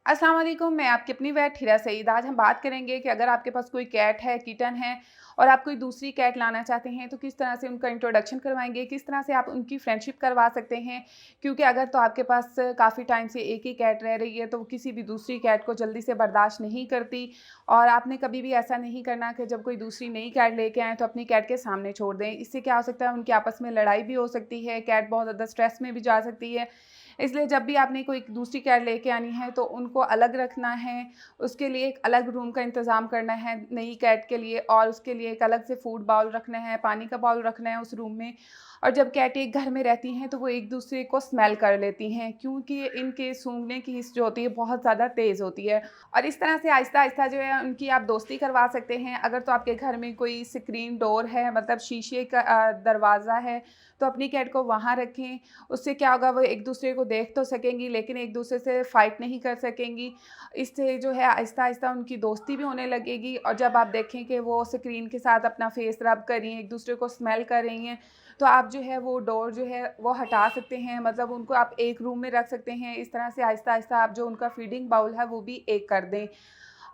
अस्सलाम वालेकुम, मैं आपकी अपनी वेट हिरा सईद। आज हम बात करेंगे कि अगर आपके पास कोई कैट है, किटन है और आप कोई दूसरी कैट लाना चाहते हैं, तो किस तरह से उनका इंट्रोडक्शन करवाएँगे, किस तरह से आप उनकी फ्रेंडशिप करवा सकते हैं। क्योंकि अगर तो आपके पास काफ़ी टाइम से एक ही कैट रह रही है, तो वो किसी भी दूसरी कैट को जल्दी से बर्दाश्त नहीं करती और आपने कभी भी ऐसा नहीं करना कि जब कोई दूसरी नई कैट लेके आएँ, तो अपनी कैट के सामने छोड़ दें। इससे क्या हो सकता है, उनकी आपस में लड़ाई भी हो सकती है, कैट बहुत ज़्यादा स्ट्रेस में भी जा सकती है। इसलिए जब भी आपने कोई दूसरी कैट लेके आनी है तो उनको अलग रखना है, उसके लिए एक अलग रूम का इंतज़ाम करना है नई कैट के लिए और उसके लिए एक अलग से फूड बाउल रखना है, पानी का बाउल रखना है उस रूम में। और जब कैट एक घर में रहती हैं तो वो एक-दूसरे को स्मेल कर लेती हैं क्योंकि इनके सूंघने की हिस्स जो होती है बहुत ज़्यादा तेज़ होती है। और इस तरह से आहिस्ता-आहिस्ता जो है उनकी आप दोस्ती करवा सकते हैं। अगर तो आपके घर में कोई स्क्रीन डोर है मतलब शीशे का दरवाज़ा है, तो अपनी कैट को वहाँ रखें। उससे क्या होगा, वो एक-दूसरे को देख तो सकेंगी लेकिन एक-दूसरे से फ़ाइट नहीं कर सकेंगी। इससे जो है आहिस्ता-आहिस्ता उनकी दोस्ती भी होने लगेगी और जब आप देखें कि वो स्क्रीन के साथ अपना फ़ेस रब कर रही हैं, एक-दूसरे को स्मेल कर रही हैं, तो आप जो है वो डोर जो है वो हटा सकते हैं। मतलब उनको आप एक रूम में रख सकते हैं। इस तरह से आहिस्ता-आहिस्ता आप जो उनका फ़ीडिंग बाउल है वो भी एक कर दें।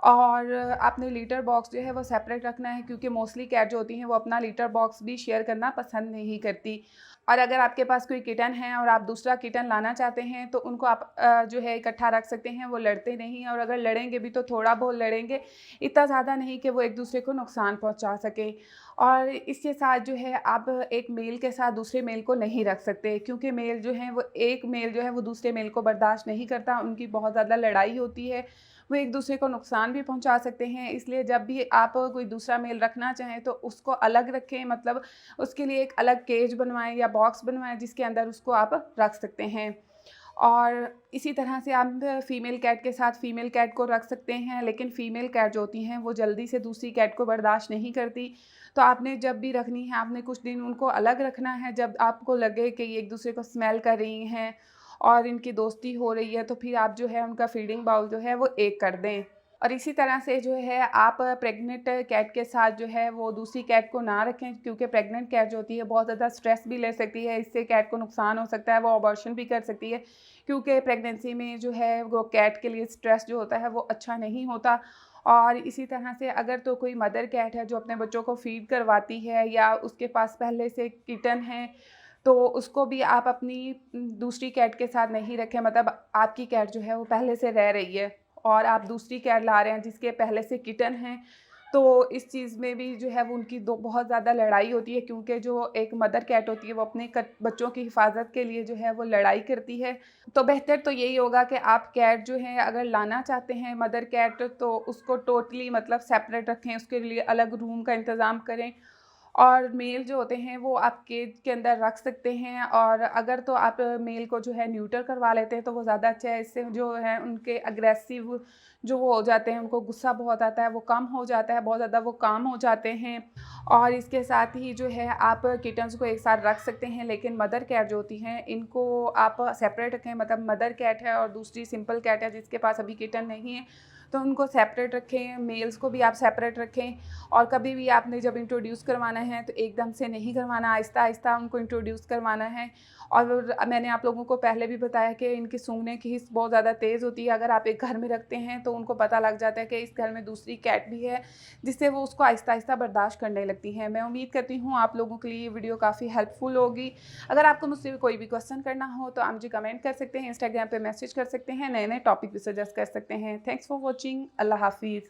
और आपने लिटर बॉक्स जो है वो सेपरेट रखना है क्योंकि मोस्टली कैट जो होती हैं वो अपना लिटर बॉक्स भी शेयर करना पसंद नहीं करती। और अगर आपके पास कोई किटन है और आप दूसरा किटन लाना चाहते हैं तो उनको आप जो है इकट्ठा रख सकते हैं, वो लड़ते नहीं हैं और अगर लड़ेंगे भी तो थोड़ा बहुत लड़ेंगे, इतना ज़्यादा नहीं कि वो एक दूसरे को नुकसान पहुंचा सके। और इसके साथ जो है आप एक मेल के साथ दूसरे मेल को नहीं रख सकते क्योंकि मेल जो है वो एक मेल जो है वो दूसरे मेल को बर्दाश्त नहीं करता, उनकी बहुत ज़्यादा लड़ाई होती है, वो एक-दूसरे को नुकसान भी पहुँचा सकते हैं। इसलिए जब भी आप कोई दूसरा मेल रखना चाहें तो उसको अलग रखें, मतलब उसके लिए एक अलग केज बनवाएँ या बॉक्स बनवाएँ जिसके अंदर उसको आप रख सकते हैं। और इसी तरह से आप फीमेल कैट के साथ फीमेल कैट को रख सकते हैं, लेकिन फीमेल कैट जो होती हैं वो जल्दी से दूसरी कैट को बर्दाश्त नहीं करती। तो आपने जब भी रखनी है, आपने कुछ दिन उनको अलग रखना है। जब आपको लगे कि ये एक-दूसरे को स्मेल कर रही हैं और इनकी दोस्ती हो रही है, तो फिर आप जो है उनका फीडिंग बाउल जो है वो एक कर दें। और इसी तरह से जो है आप प्रेग्नेंट कैट के साथ जो है वो दूसरी कैट को ना रखें क्योंकि प्रेग्नेंट कैट जो होती है बहुत ज़्यादा स्ट्रेस भी ले सकती है, इससे कैट को नुकसान हो सकता है, वो अबॉर्शन भी कर सकती है क्योंकि प्रेगनेंसी में जो है वो कैट के लिए स्ट्रेस जो होता है वो अच्छा नहीं होता। और इसी तरह से अगर तो कोई मदर कैट है जो अपने बच्चों को फ़ीड करवाती है या उसके पास पहले से किटन है, तो उसको भी आप अपनी दूसरी कैट के साथ नहीं रखें। मतलब आपकी कैट जो है वो पहले से रह रही है और आप दूसरी कैट ला रहे हैं जिसके पहले से किटन हैं, तो इस चीज़ में भी जो है वो उनकी दो बहुत ज़्यादा लड़ाई होती है क्योंकि जो एक मदर कैट होती है वो अपने बच्चों की हिफाजत के लिए जो है वो लड़ाई करती है। तो बेहतर तो यही होगा कि आप कैट जो है अगर लाना चाहते हैं मदर कैट, तो उसको टोटली मतलब सेपरेट रखें, उसके लिए अलग रूम का इंतज़ाम करें। और मेल जो होते हैं वो आप केज के अंदर रख सकते हैं और अगर तो आप मेल को जो है न्यूटर करवा लेते हैं तो वो ज़्यादा अच्छा है। इससे जो है उनके अग्रेसिव जो वो हो जाते हैं, उनको गुस्सा बहुत आता है, वो कम हो जाता है, बहुत ज़्यादा वो काम हो जाते हैं। और इसके साथ ही जो है आप किटन्स को एक साथ रख सकते हैं, लेकिन मदर कैट जो होती हैं इनको आप सेपरेट रखें। मतलब मदर कैट है और दूसरी सिंपल कैट है जिसके पास अभी किटन नहीं है, तो उनको सेपरेट रखें। मेल्स को भी आप सेपरेट रखें और कभी भी आपने जब इंट्रोड्यूस करवाना है तो एकदम से नहीं करवाना, आहिस्ता-आहिस्ता उनको इंट्रोड्यूस करवाना है। और मैंने आप लोगों को पहले भी बताया कि इनकी सूंघने की हिस्स बहुत ज़्यादा तेज़ होती है। अगर आप एक घर में रखते हैं तो उनको पता लग जाता है कि इस घर में दूसरी कैट भी है, जिससे वो उसको आहिस्ता-आहिस्ता बर्दाश्त करने लगती हैं। मैं उम्मीद करती हूँ आप लोगों के लिए ये वीडियो काफ़ी हेल्पफुल होगी। अगर आपको मुझसे कोई भी क्वेश्चन करना हो तो आप मुझे कमेंट कर सकते हैं, इंस्टाग्राम पे मैसेज कर सकते हैं, नए-नए टॉपिक भी सजेस्ट कर सकते हैं। Thanks for watching. अल्लाह हाफ़िज़।